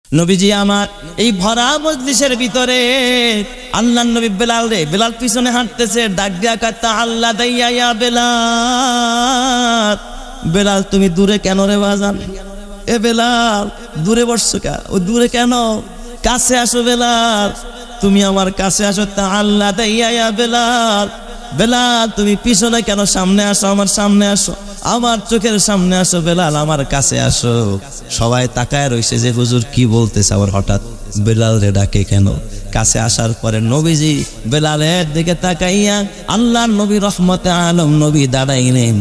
নবীজি আমার এই ভরা মজলিসের ভিতরে আল্লাহর নবী বেলাল রে, বেলাল পিছনে হাঁটতেছে, ডাক দিয়া কাতা আল্লাহ দাইয়া ইয়া বেলাল, বেলাল তুমি দূরে কেন রে বাজান? এ বেলাল দূরে বসছো কে? ও দূরে কেন? কাছে আসো বেলাল, তুমি আমার কাছে আসো। তা আল্লাহ দাইয়া ইয়া বেলাল, বেলাল তুমি পিছনে কেন? সামনে আসো, আমার সামনে আসো, আমার চোখের সামনে আসো বেলাল, আমার কাছে আসো। সবাই তাকায় রইছে যে হুজুর কি বলতেছে, আবার হঠাৎ বেলাল রে ডাকে কেন? কাছে আসার পরে নবীজি বেলালের দিকে তাকাইয়া আল্লাহর নবী রহমতে আলম নবী দাঁড়াইলেন,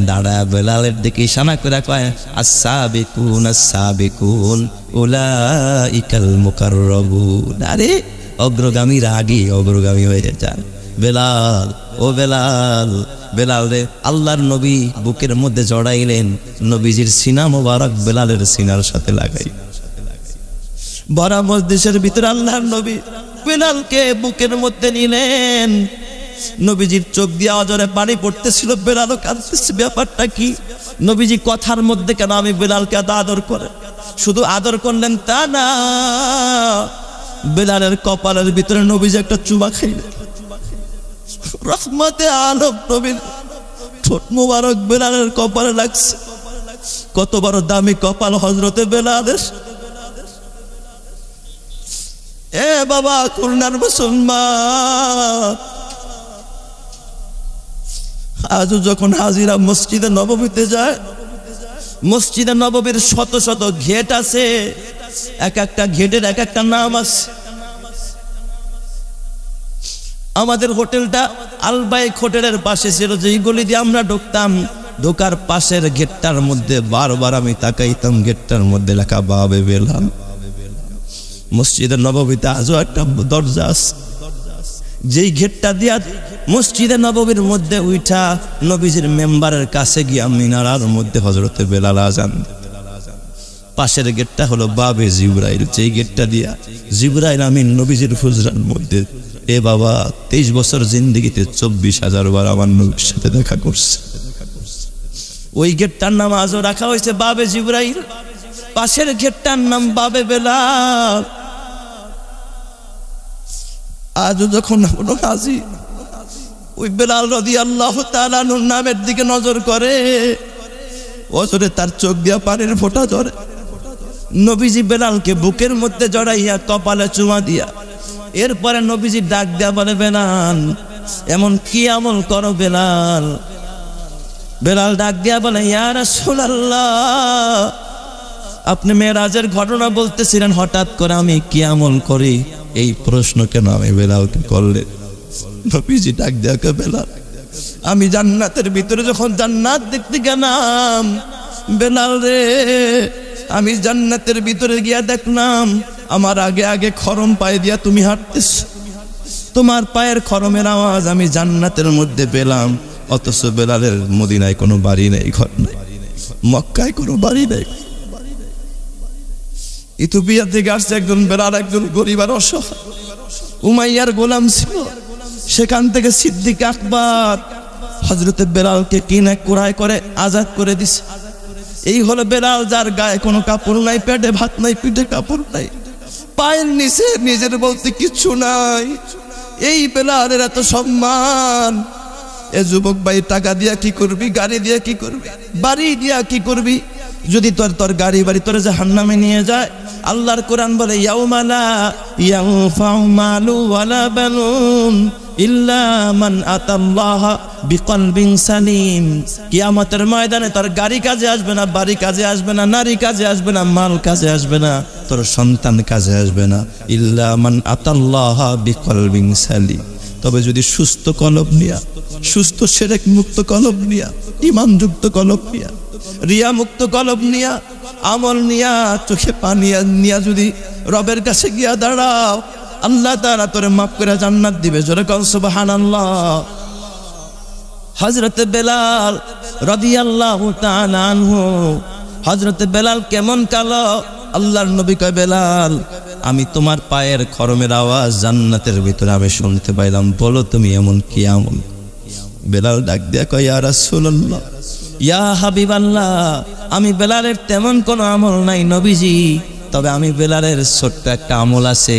দাঁড়ায় বেলালের দিকে ইশারা করে কয় আস-সাবিকুন আস-সাবিকুন উলাইকাল মুকাররাবুন। আরে অগ্রগামীরা আগে অগ্রগামী হয়ে যায়। বেলাল, ও বেলাল, বেলাল রে আল্লাহর নবী বুকের মধ্যে জড়াইলেন, নবীজির সিনা মোবারক বেলালের সিনার সাথে লাগাই। বড় মজলিসের ভিতরে আল্লাহর নবী বেলালকে বুকের মধ্যে নিলেন, নবীজির চোখ দিয়ে অজরে পানি পড়তেছিল, বেলালও কাঁদতেছে। ব্যাপারটা কি? নবীজি কথার মধ্যে কেন আমি বেলালকে আদর করে? শুধু আদর করলেন তা না, বেলালের কপালের ভিতরে নবীজি একটা চুমা খাইলেন। রহমতে আলম নবীর ঠোঁট মুবারক বেলালের কপালে লাগছে। কত বড় দামি কপাল হযরতে বেলালের। এ বাবা খুলনার মুসলমান, আজও যখন হাজিরা মসজিদে নববীতে যায়, মসজিদে নববীর শত শত গেট আছে, এক একটা গেটের এক একটা নাম আছে। আমাদের হোটেলটা আলবাইক হোটেলের পাশে ছিল, যেই গলি দিয়ে আমরা ঢুকতাম, ঢোকার পাশের গেটটার মধ্যে বারবার আমি তাকাইতাম, গেটটার মধ্যে লেখা বাবে বেলাল। মসজিদের নববীতে আজও একটা দরজা আছে, যেই গেটটা দিয়া মসজিদে নববীর মধ্যে উঠা নবীজির মেম্বারের কাছে গিয়া মিনারার মধ্যে হযরতে বেলাল আজান। পাশের গেটটা হলো বাবে জিবরাইল, যেই গেটটা দিয়া জিবরাইল আমিন নবীজির হুজরার মধ্যে। এ বাবা 23 বছর জিন্দেগিতে 24,000 বার আমার নবীর সাথে দেখা করছে। ওই গেটটার নাম আজও রাখা হয়েছে বাবে জিবরাইল, পাশের গেটটার নাম বাবে বেলাল। আজও যখন কোনো হাজি ওই বেলাল রাদিয়াল্লাহু তাআলা আনহুর নামের দিকে নজর করে, ওজরে তার চোখ দিয়া পানির ফোঁটা ঝরে। নবীজি বেলালকে বুকের মধ্যে জড়াইয়া কপালে চুমা দিয়া এরপরে নবীজি ডাক দেয়া বলে বেলাল এমন কি আমল করো বেলাল? বেলাল ডাক দেয়া বলে ইয়া রাসূলুল্লাহ, আপনি মেরাজের ঘটনা বলতেছিলেন, হঠাৎ করে আমি কি আমল করি এই প্রশ্ন কেন আমি বেলালকে করলেন? নবীজি ডাক দেয়া কে বেলাল, আমি জান্নাতের ভিতরে যখন জান্নাত দেখতে গেলাম বেলাল রে, আমি জান্নাতের ভিতরে গিয়া দেখলাম আমার আগে আগে খরম পায়ে দিয়া তুমি হাঁটতেছ, তোমার পায়ের খরমের আওয়াজ আমি জান্নাতের মধ্যে পেলাম। অথচ বেলালের মদিনায় কোনো বাড়ি নেই, ঘর নেই, মক্কায় কোনো বাড়ি নেই। ইথিওপিয়া থেকে আসছে একজন বেলাল, একজন গরিব আর অসহায় উমাইয়ার গোলাম ছিল। সেখান থেকে সিদ্দিক আকবর হযরতে বেলালকে কিনে কুড়াই করে আজাদ করে দিছে। এই হলো বেলাল, যার গায়ে কোনো কাপড় নাই, পেটে ভাত নাই, পিঠে কাপড় নাই, পায়ের নিচে নিজের বলতে কিচ্ছু নাই। এই বেলালের এত সম্মান। এ যুবক ভাই, টাকা দিয়া কি করবি? গাড়ি দিয়া কি করবি? বাড়ি দিয়া কি করবি? যদি তোর গাড়ি বাড়ি তোর জাহান্নামে নিয়ে যায়, আল্লাহর কোরআন বলে ইয়াউমা লা ইয়ানফাউ মালু ওয়ালা বানুন ইল্লা মান আতাল্লাহা বিকলবিন সালিম। কিয়ামতের ময়দানে তোর গাড়ি কাজে আসবে না, বাড়ি কাজে আসবে না, নারী কাজে আসবে না, মাল কাজে আসবে না, তোর সন্তান কাজে আসবে না, ইল্লা মান আতাল্লাহা বিকলবিন সালিম। তবে যদি সুস্থ কলব নিয়া, সুস্থ শিরক মুক্ত কলব নিয়া, ঈমান যুক্ত কলব নিয়া, রিয়া মুক্ত কলব নিয়া, আমল নিয়া, চোখে পানি নিয়া যদি রবের কাছে গিয়া দাঁড়াও, আল্লাহ তাআলা তোরে মাফ করে জান্নাত দিবে। জোরে কও সুবহানাল্লাহ। হযরতে বেলাল রাদিয়াল্লাহু তাআলা আনহু, হযরতে বেলাল কেমন কালো? আল্লাহর নবী কয় বেলাল আমি তোমার পায়ের খরমের আওয়াজ জান্নাতের ভিতরে আমি শুনতে পাইলাম, বলো তুমি এমন কি আমল? বেলাল ডাক দিয়া কয় ইয়া রাসূলুল্লাহ, ইয়া হাবিবাল্লাহ, আমি বেলালের তেমন কোনো আমল নাই নবীজি, তবে আমি বেলালের ছোট্ট একটা আমল আছে,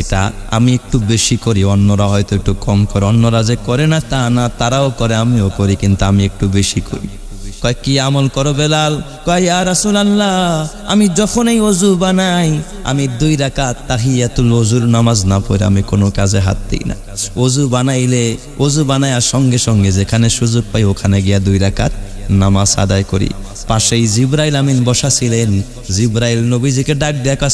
এটা আমি একটু বেশি করি, অন্যরা হয়তো একটু কম করে। অন্যরা যে করে না তা না, তারাও করে, আমিও করি, কিন্তু আমি একটু বেশি করি। কয় কি আমল করো বেলাল? কয় ইয়া রাসূলুল্লাহ, আমি যখনই ওযু বানাই আমি 2 রাকাত তাহিয়াতুল ওযুর নামাজ না পড়ে আমি কোনো কাজে হাত দিই না। ওযু বানায়ার সঙ্গে সঙ্গে যেখানে সুযোগ পাই ওখানে গিয়া 2 রাকাত নামাজ আদায় করি। পাশেই জিবরাইল আমিন বসা ছিলেন। জিবরাইল নবীজিকে ডাক দেখা,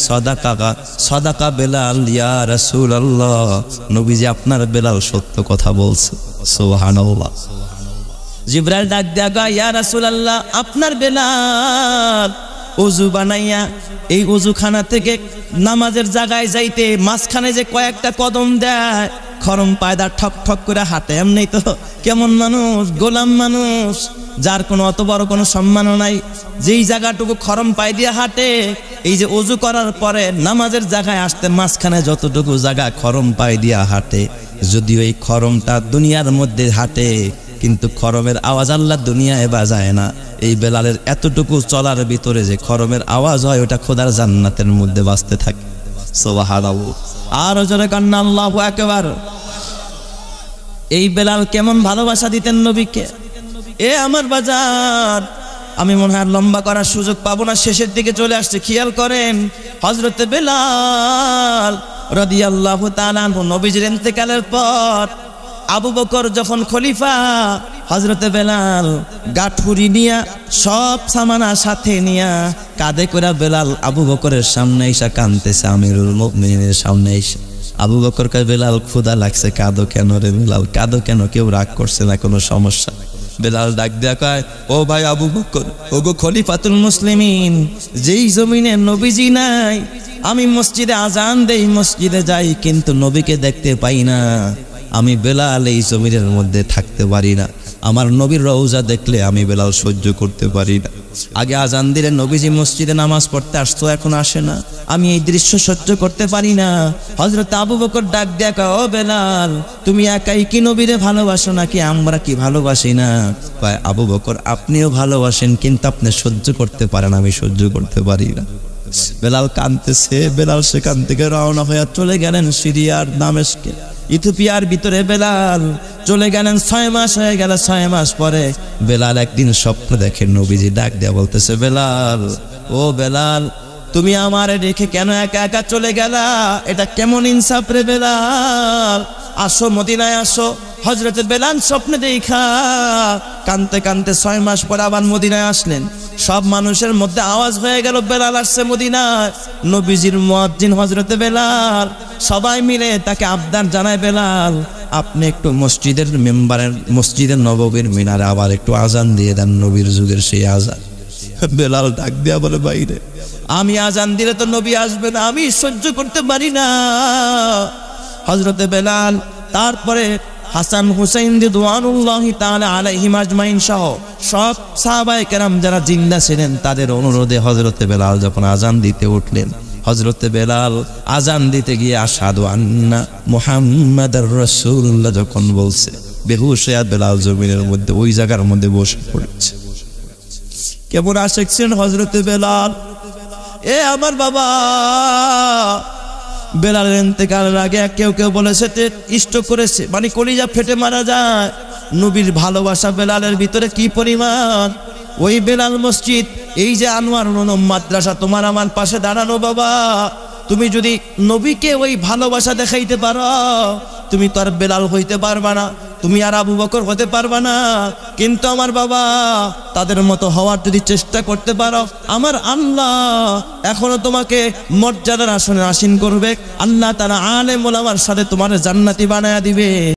সাদাকা বেলাল ইয়া রাসূলুল্লাহ, নবীজি আপনার বেলাল সত্য কথা বলছে। সুবহানাল্লাহ। জিবরাইল ডাক দেখা, ইয়া রাসূলুল্লাহ, আপনার বেলাল ওযু বানাইয়া এই ওযুখানা থেকে নামাজের জায়গায় যাইতে মাঝখানে যে কয়েকটা কদম দেয়, খরম পায়দা ঠক ঠক করে হাঁটে। এমনি তো কেমন মানুষ, গোলাম মানুষ, যার কোনো অত বড় কোনো সম্মানও নাই, যেই জায়গাটুকু খরম পায় দিয়ে হাঁটে, এই যে ওযু করার পরে নামাজের জায়গায় আসতে মাঝখানে যতটুকু জায়গা খরম পায় দিয়া হাঁটে, যদিও এই খরমটা দুনিয়ার মধ্যে হাঁটে, কিন্তু খরমের আওয়াজ আল্লাহ দুনিয়ায় বাজায় না। এই বেলালের এতটুকু চলার ভিতরে যে খরমের আওয়াজ হয়, ওটা খোদার জান্নাতের মধ্যে বাজতে থাকে। সুবহানাল্লাহ। আর জোরে কান্না আল্লাহু আকবার। এই বেলাল কেমন ভালোবাসা দিতেন নবীকে। এ আমার বাজার, আমি মনে হয় লম্বা করার সুযোগ পাবো না, শেষের দিকে চলে আসছে। খেয়াল করেন, হযরতে বেলাল রাদিয়াল্লাহু তাআলা আনহু নবীজির ইন্তেকালের পর আবু বকর যখন খলিফা, হযরতে বেলাল গাঠুরি নিয়া সব সামানা সাথে নিয়া কাঁধে করে বেলাল আবু বকরের সামনে এসে কাঁদতেছে, আমিরুল মুমিনিনের সামনে এসে। আবু বকর কয়, বেলাল ক্ষুধা লাগছে, কাঁদো কেন রে বেলাল, কাঁদো কেন? কেউ রাগ করছে না, কোনো সমস্যা? বেলাল ডাক দেয়া কয়, ও ভাই আবু বকর, ও গো খলিফাতুল মুসলিমিন, যেই জমিনে নবীজি নাই, আমি মসজিদে আজান দেই, মসজিদে যাই, কিন্তু নবীকে দেখতে পাই না। আমি বেলাল এই জমিনের মধ্যে থাকতে পারি না। আমার নবীর রওজা দেখলে আমি বেলাল সহ্য করতে পারি না। আগে আজান দিলে নবীজি মসজিদে নামাজ পড়তে আসতো, এখন আসে না। আমি এই দৃশ্য সহ্য করতে পারি না। হযরত আবু বকর ডাক দেখা, ও বেলাল, তুমি একাই কি নবীরে ভালোবাসো নাকি আমরা কি ভালোবাসি না? কয়, আবু বকর আপনিও ভালোবাসেন, কিন্তু আপনি সহ্য করতে পারেন, আমি সহ্য করতে পারি না। বেলাল কাঁদতেছে। বেলাল সেখান থেকে রওনা হয়ে চলে গেলেন সিরিয়ার দামেস্কে। ইথিওপিয়ার ভিতরে বেলাল চলে গেলেন। 6 মাস হয়ে গেল। 6 মাস পরে বেলাল একদিন স্বপ্ন দেখে, নবীজি ডাক দেয়া বলতেছে, বেলাল, ও বেলাল, তুমি আমারে রেখে কেন একা একা চলে গেলা? এটা কেমন ইনসাফ রে বেলাল, আসো মদিনায় আসো। হযরতে বেলাল স্বপ্নে দেখা কানতে কানতে 6 মাস পর আবার মদিনায় আসলেন। সব মানুষের মধ্যে আওয়াজ হয়ে গেল, বেলাল আসছে মদিনায়। নবীজির মুয়াজ্জিন হযরতে বেলাল, সবাই মিলে তাকে আবদার জানায়, বেলাল আপনি একটু মসজিদের নববীর মিনারে আবার একটু আজান দিয়ে দেন, নবীর যুগের সেই আজান। বেলাল ডাক দেয়া বলে, বাইরে আমি আজান দিলে তো নবী আসবে না, আমি সহ্য করতে পারি না। হযরতে বেলাল তারপরে হাসান হুসাইন রিদওয়ানুল্লাহি তাআলা আলাইহিম আজমাইন সহ সব সাহাবায়ে কেরাম যারা জিন্দা ছিলেন, তাদের অনুরোধে হযরতে বেলাল যখন আজান দিতে উঠলেন, হযরতে বেলাল আজান দিতে গিয়ে আশহাদু আন্না মুহাম্মাদার রাসূলুল্লাহ যখন বলছে, বেহুশ হয়ে বেলাল জমিনের মধ্যে ওই জায়গার মধ্যে বসে পড়েছে। কেমন আশিক ছিলেন হযরতে বেলাল। এ আমার বাবা, বেলালের ইন্তেকালের আগে কেউ কেউ বলেছে স্ট্রোক করেছে, মানে কলিজা ফেটে মারা যায়। নবীর ভালোবাসা বেলালের ভিতরে কি পরিমাণ। ওই বেলাল মসজিদ, এই যে আনোয়ার মাদ্রাসা তোমার আমার পাশে দাঁড়ানো, বাবা তুমি যদি নবীকে ওই ভালোবাসা দেখাইতে পারো, তুমি তো আর বেলাল হইতে পারবা না, তুমি আর আবু বকর হতে পারবা না, কিন্তু আমার বাবা তাদের মতো হওয়ার যদি চেষ্টা করতে পারো, আমার আল্লাহ এখনো তোমাকে মর্যাদার আসনে আসীন করবে। আল্লাহ তাআলা আলেম ওলামার সাথে তোমার জান্নাতি বানায়া দিবে।